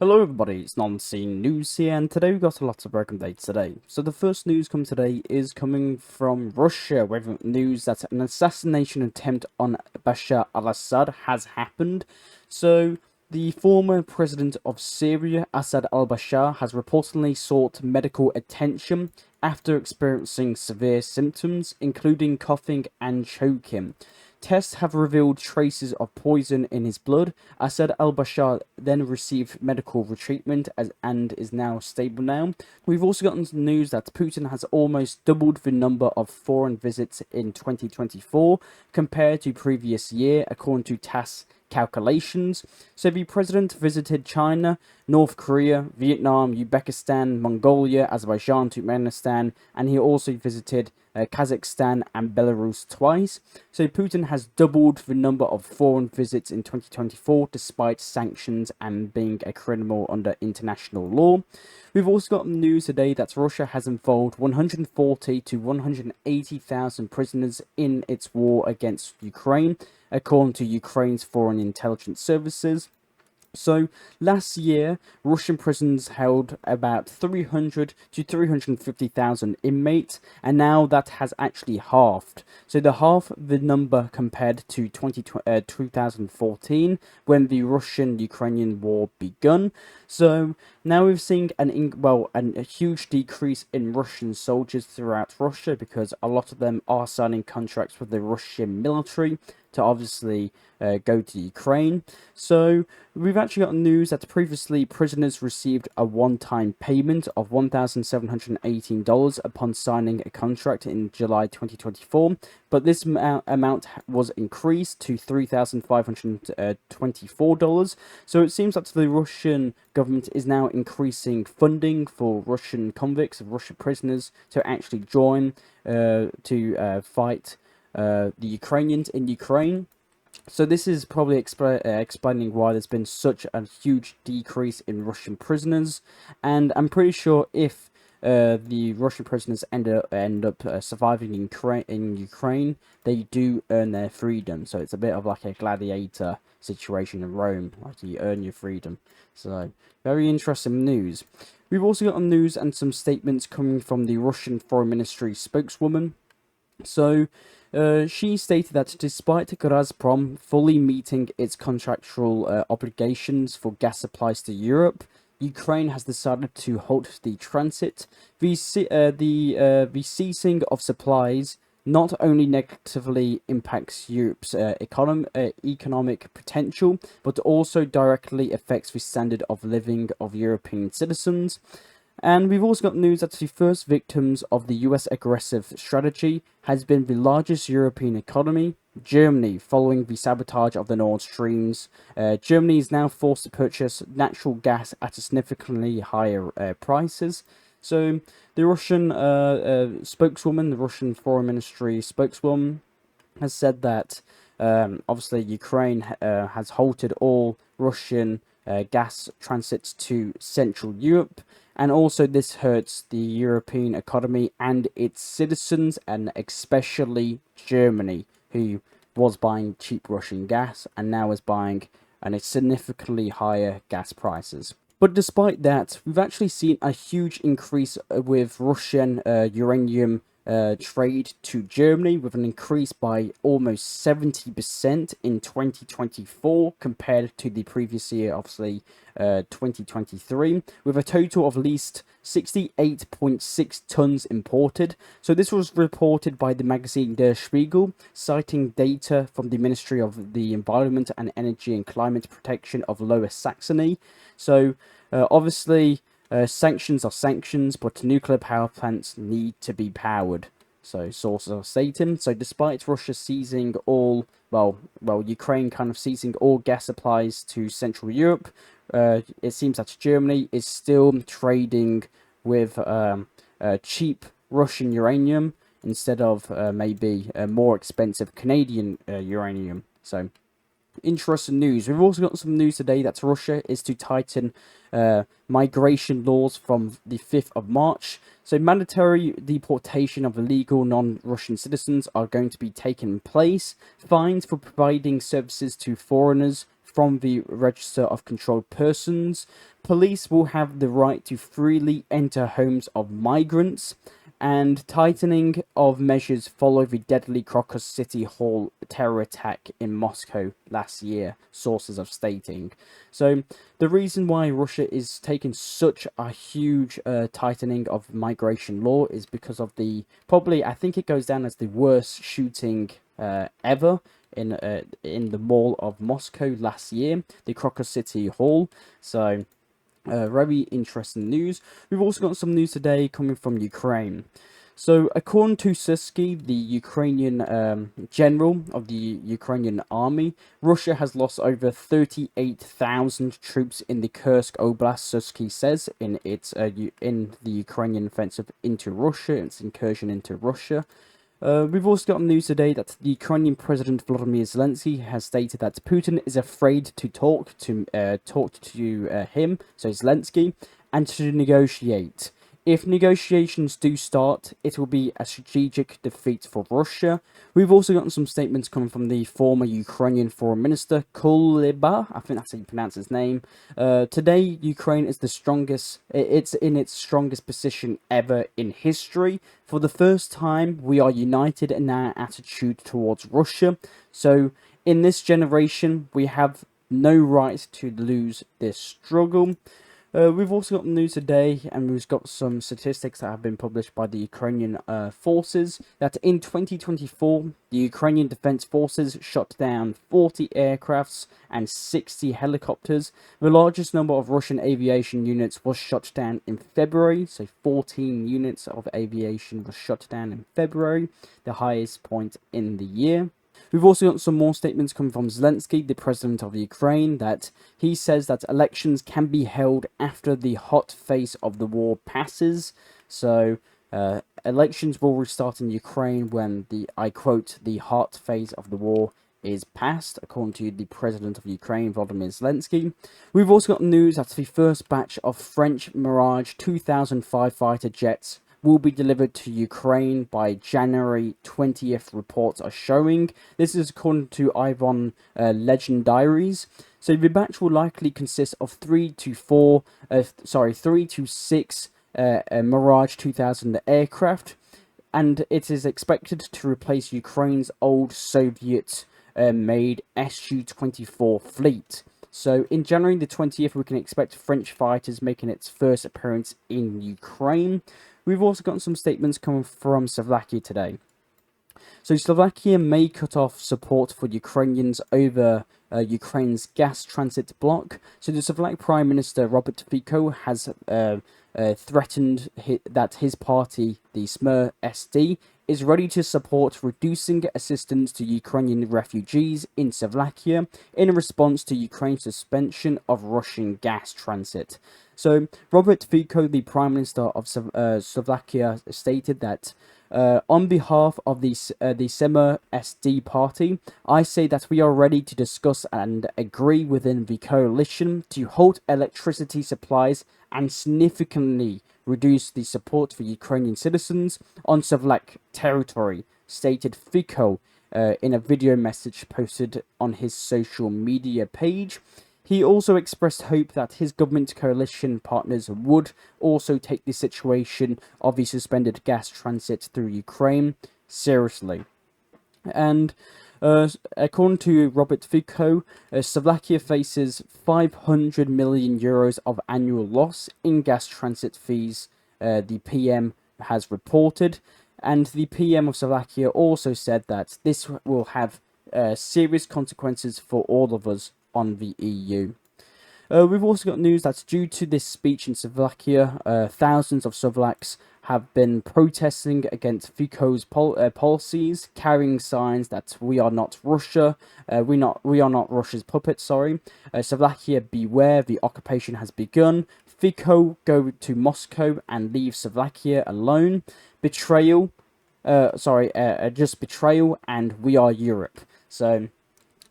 Hello everybody, it's Non-Scene News here, and today we've got a lot of broken dates today. So the first news coming today is coming from Russia, with news that an assassination attempt on Bashar al-Assad has happened. So the former president of Syria, Asad al-Bashar, has reportedly sought medical attention after experiencing severe symptoms, including coughing and choking. Tests have revealed traces of poison in his blood. Asad al-Bashar then received medical treatment and is now stable now. We've also gotten news that Putin has almost doubled the number of foreign visits in 2024 compared to previous year, according to TASS calculations. So the president visited China, North Korea, Vietnam, Uzbekistan, Mongolia, Azerbaijan, Turkmenistan, and he also visited Kazakhstan and Belarus twice. So Putin has doubled the number of foreign visits in 2024 despite sanctions and being a criminal under international law. We've also got news today that Russia has involved 140 to 180,000 prisoners in its war against Ukraine, according to Ukraine's foreign intelligence services. So last year, Russian prisons held about 300 to 350,000 inmates, and now that has actually halved. So the half the number compared to 2014, when the Russian-Ukrainian war begun. So now we're seeing a huge decrease in Russian soldiers throughout Russia, because a lot of them are signing contracts with the Russian military to obviously go to Ukraine. So we've actually got news that previously prisoners received a one-time payment of $1,718 upon signing a contract in July 2024, but this amount was increased to $3,524. So it seems that the Russian government is now increasing funding for Russian convicts, Russian prisoners, to actually join to fight the Ukrainians in Ukraine. So this is probably explaining why there's been such a huge decrease in Russian prisoners, and I'm pretty sure if the Russian prisoners end up surviving in Ukraine, they do earn their freedom. So it's a bit of like a gladiator situation in Rome, like you earn your freedom. So very interesting news. We've also got news and some statements coming from the Russian Foreign Ministry spokeswoman. So she stated that despite Gazprom fully meeting its contractual obligations for gas supplies to Europe, Ukraine has decided to halt the transit. The ceasing of supplies not only negatively impacts Europe's economic potential, but also directly affects the standard of living of European citizens. And we've also got news that the first victims of the US aggressive strategy has been the largest European economy, Germany, following the sabotage of the Nord Streams. Germany is now forced to purchase natural gas at a significantly higher prices. So the Russian spokeswoman, the Russian Foreign Ministry spokeswoman, has said that obviously Ukraine has halted all Russian gas transits to Central Europe, and also this hurts the European economy and its citizens, and especially Germany, who was buying cheap Russian gas and now is buying at significantly higher gas prices. But despite that, we've actually seen a huge increase with Russian uranium trade to Germany, with an increase by almost 70% in 2024 compared to the previous year, obviously 2023, with a total of at least 68.6 tons imported. So this was reported by the magazine Der Spiegel, citing data from the Ministry of the Environment and Energy and Climate Protection of Lower Saxony. So obviously sanctions are sanctions, but nuclear power plants need to be powered. So sources are stating. So despite Russia seizing all, Ukraine kind of seizing all gas supplies to Central Europe, it seems that Germany is still trading with cheap Russian uranium instead of maybe more expensive Canadian uranium. So interesting news. We've also got some news today that Russia is to tighten migration laws from the 5th of March. So mandatory deportation of illegal non-Russian citizens are going to be taken in place. Fines for providing services to foreigners from the Register of Controlled Persons. Police will have the right to freely enter homes of migrants, and tightening of measures follow the deadly Crocus City Hall terror attack in Moscow last year, sources are stating. So the reason why Russia is taking such a huge tightening of migration law is because of the, probably, I think it goes down as the worst shooting ever in the mall of Moscow last year, the Crocus City Hall. So very interesting news. We've also got some news today coming from Ukraine. So, according to Suski, the Ukrainian general of the Ukrainian army, Russia has lost over 38,000 troops in the Kursk Oblast. Suski says in in the Ukrainian offensive into Russia, its incursion into Russia. We've also got news today that the Ukrainian President Volodymyr Zelensky has stated that Putin is afraid to talk to him, so Zelensky, and to negotiate. If negotiations do start, it will be a strategic defeat for Russia. We've also gotten some statements coming from the former Ukrainian Foreign Minister, Kuleba. I think that's how you pronounce his name. Today, Ukraine is the strongest. It's in its strongest position ever in history. For the first time, we are united in our attitude towards Russia. So, in this generation, we have no right to lose this struggle. We've also got news today, and we've got some statistics that have been published by the Ukrainian forces, that in 2024, the Ukrainian Defense Forces shot down 40 aircrafts and 60 helicopters. The largest number of Russian aviation units was shot down in February, so 14 units of aviation was shot down in February, the highest point in the year. We've also got some more statements coming from Zelensky, the president of Ukraine, that he says that elections can be held after the hot phase of the war passes. So, elections will restart in Ukraine when I quote, the hot phase of the war is passed, according to the president of Ukraine, Volodymyr Zelensky. We've also got news that the first batch of French Mirage 2005 fighter jets will be delivered to Ukraine by January 20th, reports are showing. This is according to Ivan Legend Diaries. So the batch will likely consist of 3 to 6 Mirage 2000 aircraft, and it is expected to replace Ukraine's old Soviet made Su-24 fleet. So in January the 20th, we can expect French fighters making its first appearance in Ukraine. We've also gotten some statements coming from Slovakia today. So Slovakia may cut off support for Ukrainians over Ukraine's gas transit block. So the Slovak Prime Minister Robert Fico has threatened that his party, the Smer SD, is ready to support reducing assistance to Ukrainian refugees in Slovakia in response to Ukraine's suspension of Russian gas transit. So, Robert Fico, the Prime Minister of Slovakia, stated that on behalf of the Smer SD party, I say that we are ready to discuss and agree within the coalition to halt electricity supplies and significantly reduce the support for Ukrainian citizens on Slovak territory, stated Fico in a video message posted on his social media page. He also expressed hope that his government coalition partners would also take the situation of the suspended gas transit through Ukraine seriously. And according to Robert Fico, Slovakia faces 500 million euros of annual loss in gas transit fees, the PM has reported. And the PM of Slovakia also said that this will have serious consequences for all of us on the EU. We've also got news that due to this speech in Slovakia, thousands of Slovaks have been protesting against Fico's policies, carrying signs that we are not Russia, we are not Russia's puppet. Slovakia beware, the occupation has begun. Fico, go to Moscow and leave Slovakia alone. Betrayal, just betrayal, and we are Europe. So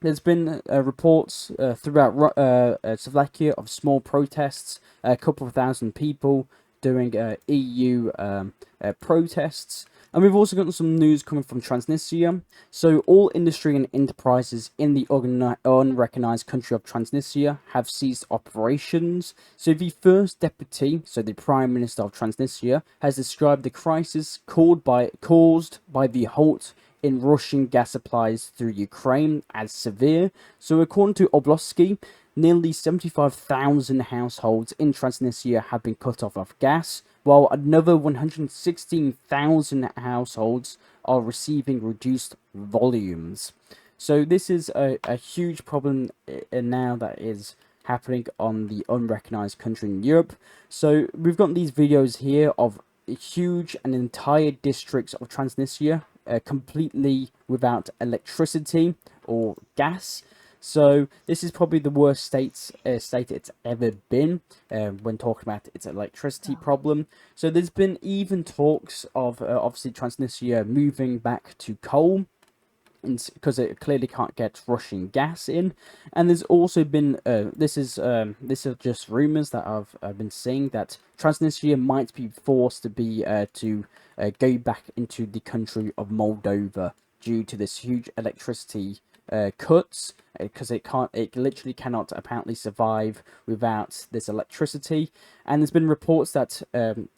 there's been reports throughout Slovakia of small protests, a couple of thousand people during EU protests. And we've also got some news coming from Transnistria. So all industry and enterprises in the unrecognized country of Transnistria have ceased operations. So the first deputy, so the Prime Minister of Transnistria, has described the crisis caused by the halt in Russian gas supplies through Ukraine as severe. So according to Oblosky, nearly 75,000 households in Transnistria have been cut off of gas, while another 116,000 households are receiving reduced volumes. So this is a huge problem now that is happening on the unrecognized country in Europe. So we've got these videos here of huge and entire districts of Transnistria completely without electricity or gas. So this is probably the worst state it's ever been when talking about its electricity problem. So there's been even talks of obviously Transnistria moving back to coal, because it clearly can't get Russian gas in. And there's also been this is just rumors that I've been seeing, that Transnistria might be forced to be go back into the country of Moldova due to this huge electricity cuts, because it literally cannot apparently survive without this electricity. And there's been reports that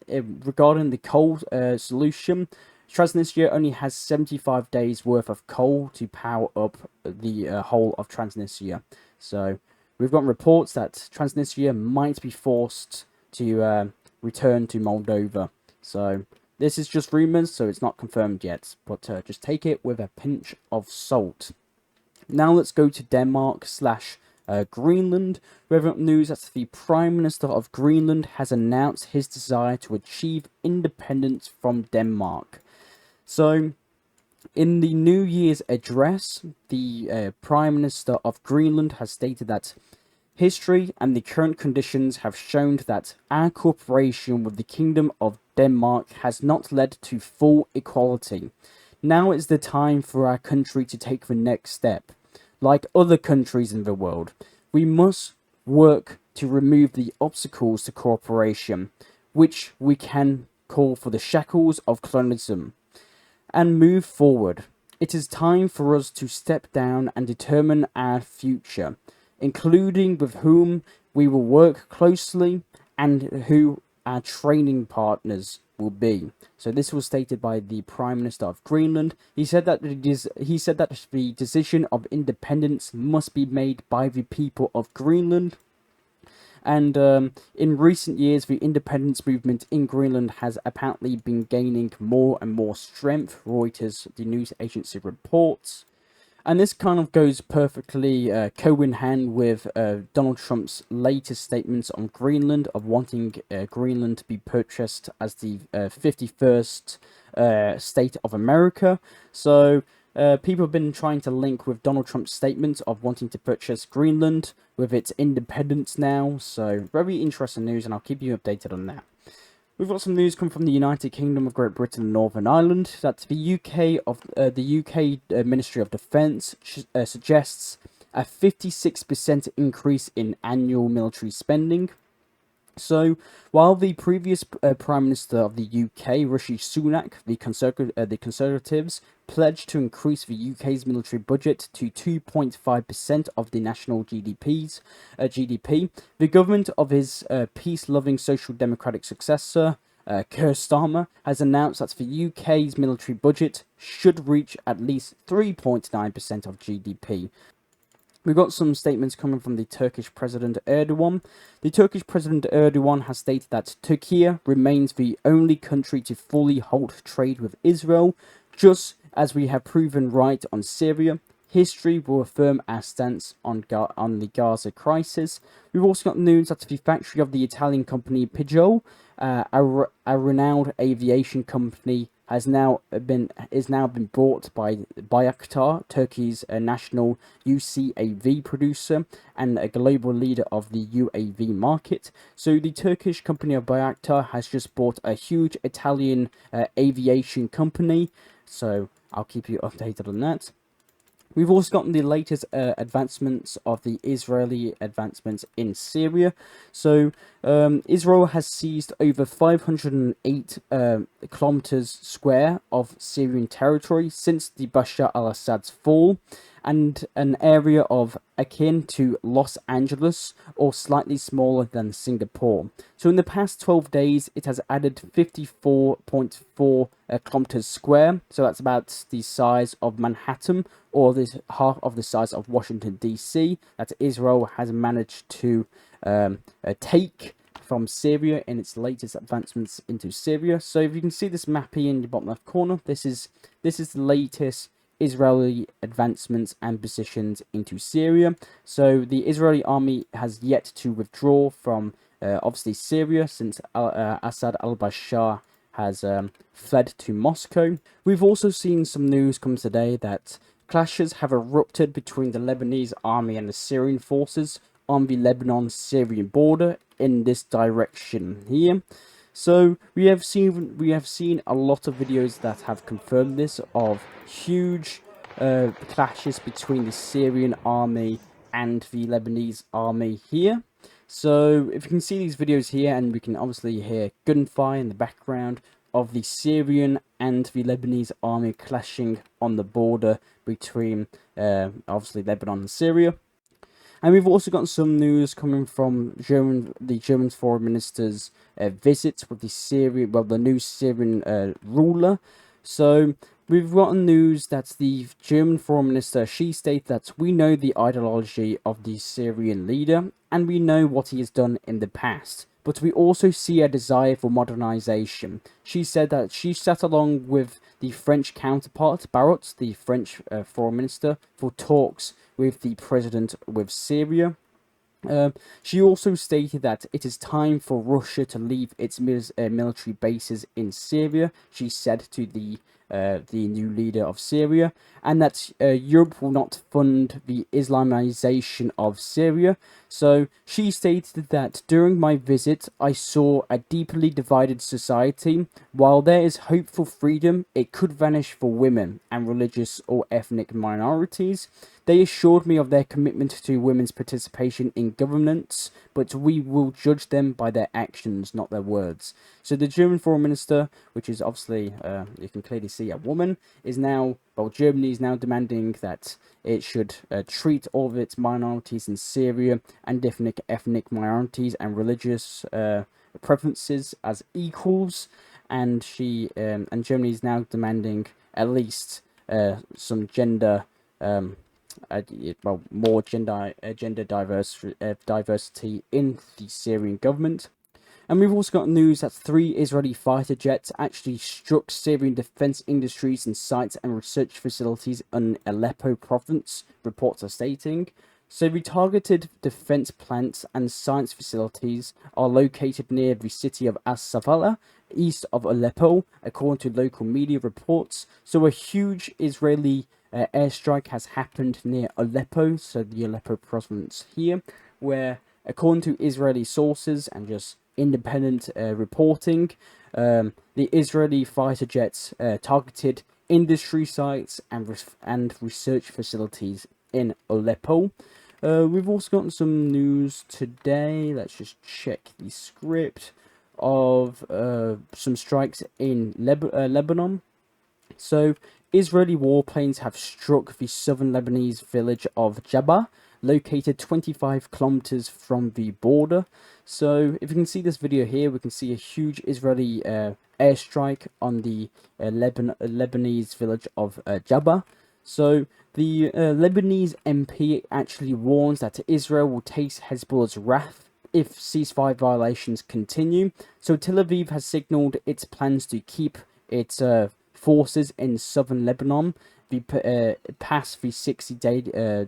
regarding the coal solution, Transnistria only has 75 days worth of coal to power up the whole of Transnistria. So we've got reports that Transnistria might be forced to return to Moldova. So this is just rumors, so it's not confirmed yet, but just take it with a pinch of salt. Now let's go to Denmark / Greenland. We have news that the Prime Minister of Greenland has announced his desire to achieve independence from Denmark. So, in the New Year's address, the Prime Minister of Greenland has stated that history and the current conditions have shown that our cooperation with the Kingdom of Denmark has not led to full equality. Now is the time for our country to take the next step. Like other countries in the world, we must work to remove the obstacles to cooperation, which we can call for the shackles of colonialism, and move forward. It is time for us to step down and determine our future, including with whom we will work closely and who our training partners will be. So this was stated by the Prime Minister of Greenland. He said that the decision of independence must be made by the people of Greenland. And in recent years, the independence movement in Greenland has apparently been gaining more and more strength, Reuters, the news agency, reports. And this kind of goes perfectly co-in-hand with Donald Trump's latest statements on Greenland, of wanting Greenland to be purchased as the 51st state of America. So people have been trying to link with Donald Trump's statement of wanting to purchase Greenland with its independence now. So very interesting news, and I'll keep you updated on that. We've got some news coming from the United Kingdom of Great Britain and Northern Ireland that the UK Ministry of Defence suggests a 56% increase in annual military spending. So, while the previous Prime Minister of the UK, Rishi Sunak, the Conservatives, pledged to increase the UK's military budget to 2.5% of the national GDP, the government of his peace-loving Social Democratic successor, Keir Starmer, has announced that the UK's military budget should reach at least 3.9% of GDP. We've got some statements coming from the Turkish President Erdogan. The Turkish President Erdogan has stated that Turkey remains the only country to fully halt trade with Israel, just as we have proven right on Syria. History will affirm our stance on the Gaza crisis. We've also got news that the factory of the Italian company Peugeot, a renowned aviation company, is now been bought by Bayraktar, Turkey's national UCAV producer and a global leader of the UAV market. So the Turkish company of Bayraktar has just bought a huge Italian aviation company. So I'll keep you updated on that. We've also gotten the latest advancements of the Israeli advancements in Syria. So Israel has seized over 508 kilometers square of Syrian territory since the Bashar al-Assad's fall, and an area of akin to Los Angeles or slightly smaller than Singapore. So in the past 12 days, it has added 54.4 kilometers square. So that's about the size of Manhattan, or this half of the size of Washington DC, that Israel has managed to take from Syria in its latest advancements into Syria. So if you can see this map here in the bottom left corner, this is the latest Israeli advancements and positions into Syria. So the Israeli army has yet to withdraw from obviously Syria, since Asad al-Bashar has fled to Moscow. We've also seen some news come today that clashes have erupted between the Lebanese army and the Syrian forces on the Lebanon-Syrian border in this direction here. So we have seen a lot of videos that have confirmed this, of huge clashes between the Syrian army and the Lebanese army here. So if you can see these videos here, and we can obviously hear gunfire in the background of the Syrian and the Lebanese army clashing on the border between obviously Lebanon and Syria. And we've also got some news coming from the German foreign minister's visit with the new Syrian ruler. So we've gotten news that the German foreign minister, she stated that we know the ideology of the Syrian leader and we know what he has done in the past, but we also see a desire for modernization. She said that she sat along with the French counterpart, Barrot, the French foreign minister, for talks with the president with Syria. She also stated that it is time for Russia to leave its military bases in Syria, she said to the new leader of Syria, and that Europe will not fund the Islamization of Syria. So she stated that during my visit, I saw a deeply divided society. While there is hope for freedom, it could vanish for women and religious or ethnic minorities. They assured me of their commitment to women's participation in governance, but we will judge them by their actions, not their words. So the German foreign minister, which is obviously, you can clearly see, a woman, is now, well, Germany is now demanding that it should treat all of its minorities in Syria and different ethnic minorities and religious preferences as equals. And Germany is now demanding at least some gender. More gender diversity in the Syrian government. And we've also got news that 3 Israeli fighter jets actually struck Syrian defense industries and sites and research facilities in Aleppo province, reports are stating. So the targeted defense plants and science facilities are located near the city of As-Savala, east of Aleppo, according to local media reports. So a huge Israeli airstrike has happened near Aleppo, so the Aleppo province here, where, according to Israeli sources and just independent reporting, the Israeli fighter jets targeted industry sites and research facilities in Aleppo. We've also gotten some news today. Let's just check the script of some strikes in Lebanon. So, Israeli warplanes have struck the southern Lebanese village of Jabba, located 25 kilometers from the border. So, if you can see this video here, we can see a huge Israeli airstrike on the Lebanese village of Jabba. So, the Lebanese MP actually warns that Israel will taste Hezbollah's wrath if ceasefire violations continue. So, Tel Aviv has signaled its plans to keep its forces in southern Lebanon past the 60-day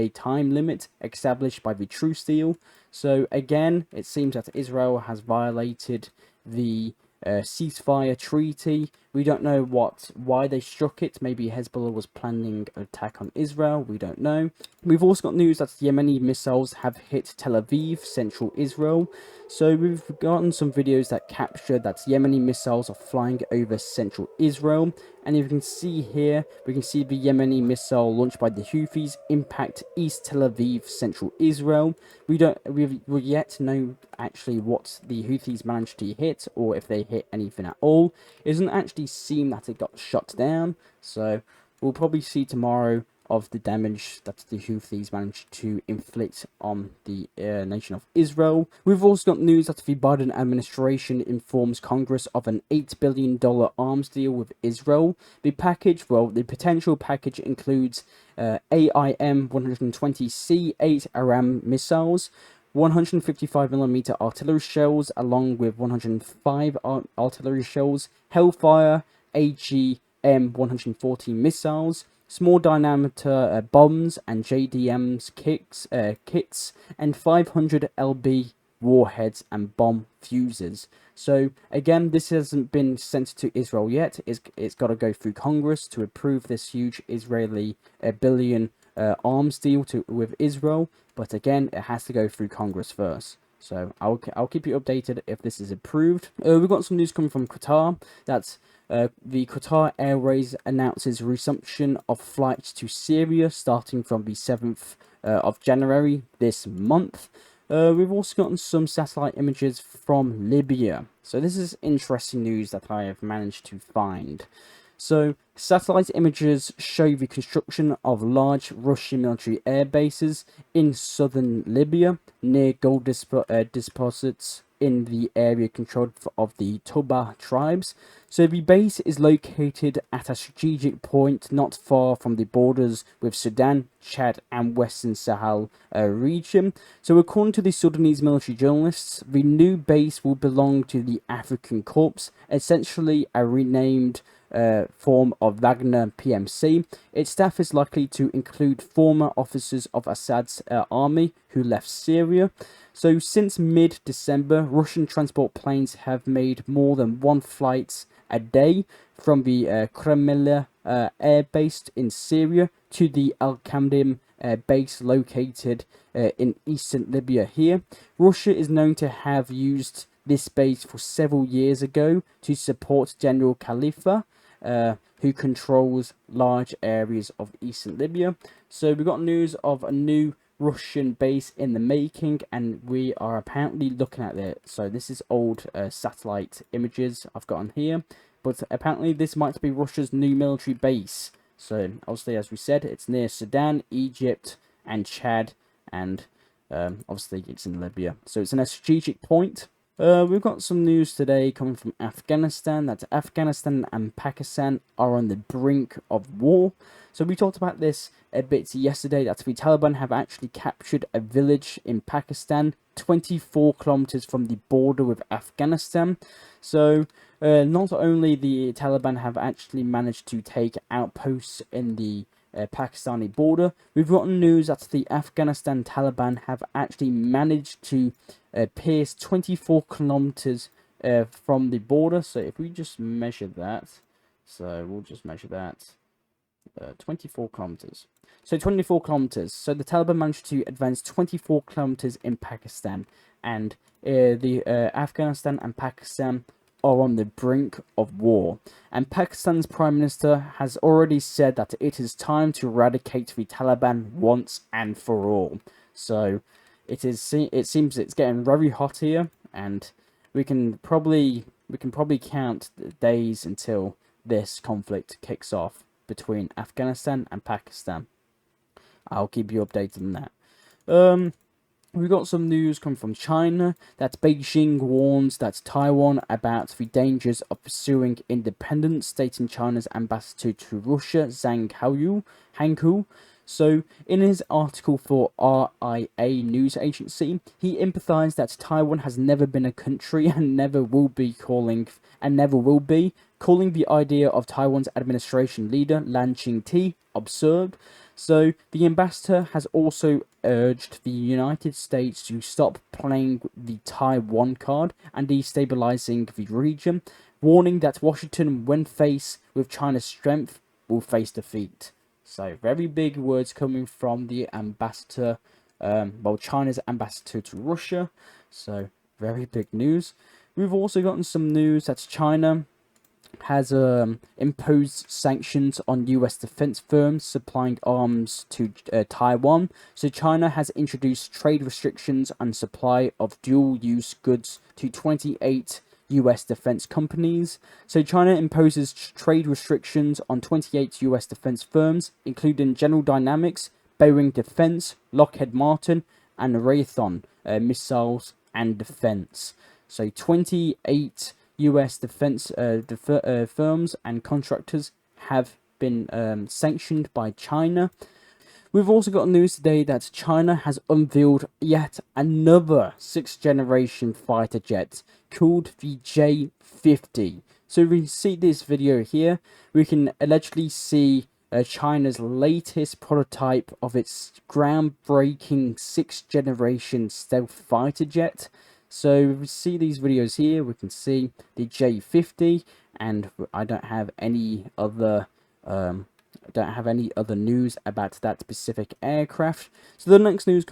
time limit established by the truce deal. So again, it seems that Israel has violated the ceasefire treaty We don't know why they struck it. Maybe Hezbollah was planning an attack on Israel. We don't know. We've also got news that the Yemeni missiles have hit Tel Aviv, central Israel. So we've gotten some videos that capture that Yemeni missiles are flying over central Israel. And you can see here, we can see the Yemeni missile launched by the Houthis impact East Tel Aviv, central Israel. We've yet to know actually what the Houthis managed to hit, or if they hit anything at all. It doesn't actually seem that it got shot down, so we'll probably see tomorrow of the damage that the Houthis managed to inflict on the nation of Israel. We've also got news that the Biden administration informs Congress of an $8 billion arms deal with Israel. The potential package includes AIM-120C-8 Aram missiles, 155mm artillery shells, along with 105 artillery shells, Hellfire AGM-140 missiles, small diameter bombs and JDM's kits, and 500 LB warheads and bomb fuses. So again, this hasn't been sent to Israel yet. It's got to go through Congress to approve this huge Israeli billion arms deal with Israel. But again, it has to go through Congress first. So I'll keep you updated if this is approved. We've got some news coming from Qatar. That's the Qatar Airways announces resumption of flights to Syria starting from the 7th of January this month. We've also gotten some satellite images from Libya. So this is interesting news that I have managed to find. So satellite images show the construction of large Russian military air bases in southern Libya near gold deposits in the area controlled of the Toba tribes. So the base is located at a strategic point not far from the borders with Sudan, Chad and Western Sahel region. So according to the Sudanese military journalists, the new base will belong to the African Corps, essentially a renamed form of Wagner PMC. Its staff is likely to include former officers of Assad's army who left Syria. So since mid-December, Russian transport planes have made more than one flight a day from the Kremlin air base in Syria to the Al-Kamdim base located in eastern Libya here. Russia is known to have used this base for several years ago to support General Khalifa, who controls large areas of eastern Libya. So we got news of a new Russian base in the making, and we are apparently looking at it. So this is old satellite images I've got on here, but apparently this might be Russia's new military base. So obviously, as we said, it's near Sudan, Egypt and Chad, and obviously it's in Libya. So it's in a strategic point. We've got some news today coming from Afghanistan, that Afghanistan and Pakistan are on the brink of war. So we talked about this a bit yesterday, that the Taliban have actually captured a village in Pakistan, 24 kilometers from the border with Afghanistan. So not only the Taliban have actually managed to take outposts in the Pakistani border, we've gotten news that the Afghanistan Taliban have actually managed to pierce 24 kilometers from the border. So if we just measure that, so we'll just measure that, 24 kilometers. So 24 kilometers. So the Taliban managed to advance 24 kilometers in Pakistan, and the Afghanistan and Pakistan are on the brink of war. And Pakistan's Prime Minister has already said that it is time to eradicate the Taliban once and for all. So it seems it's getting very hot here, and we can probably count the days until this conflict kicks off between Afghanistan and Pakistan. I'll keep you updated on that. We've got some news coming from China, that Beijing warns that Taiwan about the dangers of pursuing independence, stating China's ambassador to Russia, Zhang Hanghu. So, in his article for RIA news agency, he emphasized that Taiwan has never been a country and never will be, calling the idea of Taiwan's administration leader, Lan Ching-ti, absurd. So, the ambassador has also urged the United States to stop playing the Taiwan card and destabilizing the region, warning that Washington, when faced with China's strength, will face defeat. So, very big words coming from the ambassador, China's ambassador to Russia. So, very big news. We've also gotten some news that China has imposed sanctions on US defense firms supplying arms to Taiwan. So China has introduced trade restrictions on supply of dual-use goods to 28 US defense companies. So China imposes trade restrictions on 28 US defense firms, including General Dynamics, Boeing Defense, Lockheed Martin, and Raytheon Missiles and Defense. So 28 US defense firms and contractors have been sanctioned by China. We've also got news today that China has unveiled yet another 6th generation fighter jet called the J-50. So if we see this video here, we can allegedly see China's latest prototype of its groundbreaking 6th generation stealth fighter jet. So if we see these videos here, we can see the J-50, and I don't have any other news about that specific aircraft. So the next news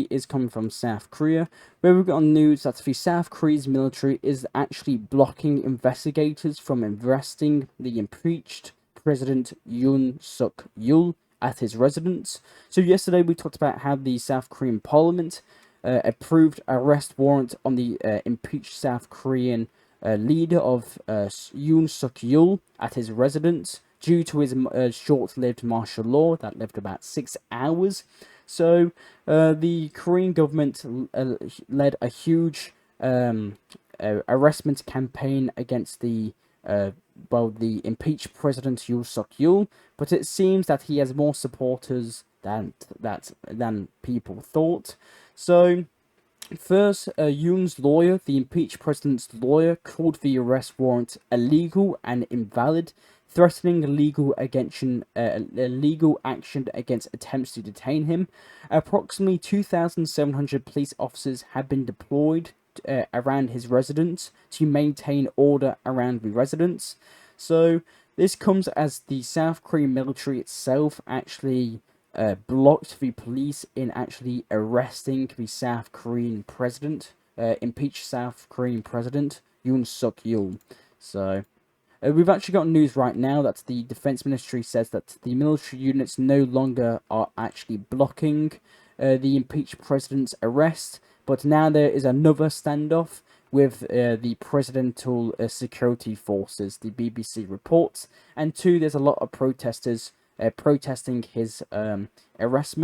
is coming from South Korea, where we've got news that the South Korea's military is actually blocking investigators from arresting the impeached President Yoon Suk Yeol at his residence. So yesterday we talked about how the South Korean Parliament approved arrest warrant on the impeached South Korean leader of Yoon Suk Yeol at his residence due to his short-lived martial law that lived about 6 hours. So the Korean government led a huge arrestment campaign against the impeached President Yoon Suk Yeol, but it seems that he has more supporters than people thought. So, first, Yoon's lawyer, the impeached president's lawyer, called the arrest warrant illegal and invalid, threatening legal action against attempts to detain him. Approximately 2,700 police officers have been deployed around his residence to maintain order around the residence. So, this comes as the South Korean military itself actually blocked the police in actually arresting the South Korean president, impeached South Korean president Yoon Suk Yeol. So we've actually got news right now that the defense ministry says that the military units no longer are actually blocking the impeached president's arrest, but now there is another standoff with the presidential security forces, the BBC reports, and two, there's a lot of protesters protesting his arrest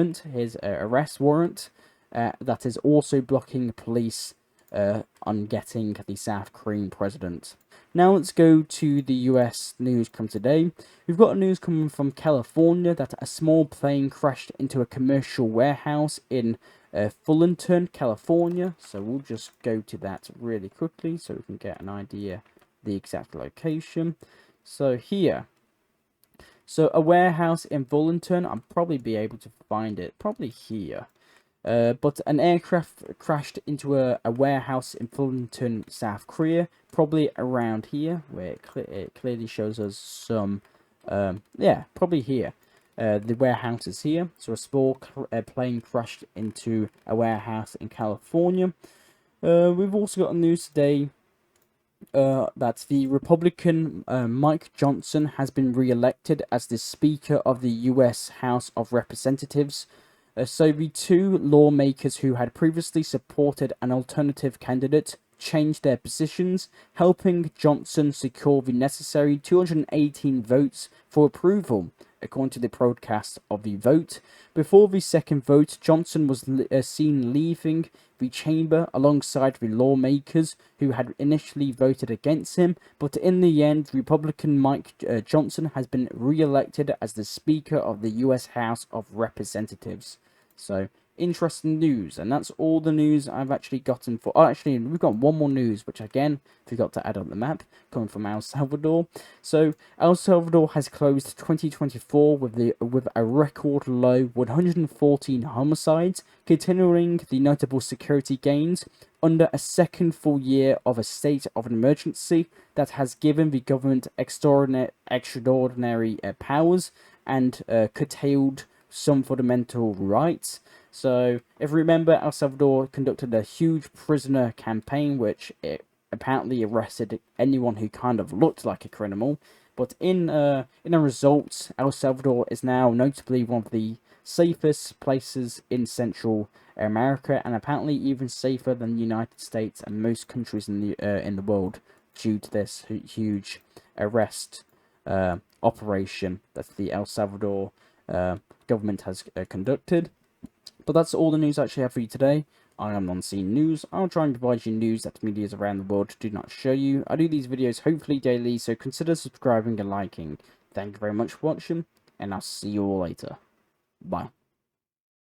warrant that is also blocking police on getting the South Korean president. Now let's go to the US news from today. We've got news coming from California that a small plane crashed into a commercial warehouse in Fullerton, California. So we'll just go to that really quickly so we can get an idea of the exact location. So here. So a warehouse in Fullerton, I'll probably be able to find it, probably here. But an aircraft crashed into a warehouse in Fullerton, South Korea, probably around here, where it clearly shows us some, probably here. The warehouse is here, so a small plane crashed into a warehouse in California. We've also got news today that the Republican Mike Johnson has been re-elected as the Speaker of the U.S. House of Representatives. So the two lawmakers who had previously supported an alternative candidate changed their positions, helping Johnson secure the necessary 218 votes for approval, according to the broadcast of the vote. Before the second vote, Johnson was seen leaving the chamber alongside the lawmakers who had initially voted against him, but in the end, Republican Mike Johnson has been re-elected as the Speaker of the U.S. House of Representatives. So, interesting news, and that's all the news I've actually gotten for. Oh, actually, we've got one more news, which again forgot to add on the map, coming from El Salvador. So El Salvador has closed 2024 with a record low 114 homicides, continuing the notable security gains under a second full year of a state of an emergency that has given the government extraordinary powers and curtailed some fundamental rights. So, if you remember, El Salvador conducted a huge prisoner campaign, which it apparently arrested anyone who kind of looked like a criminal. But in a result, El Salvador is now notably one of the safest places in Central America, and apparently even safer than the United States and most countries in the world, due to this huge arrest operation that the El Salvador government has conducted. But that's all the news I actually have for you today. I am Unseen News. I'll try and provide you news that medias around the world do not show you. I do these videos hopefully daily, so consider subscribing and liking. Thank you very much for watching, and I'll see you all later. Bye.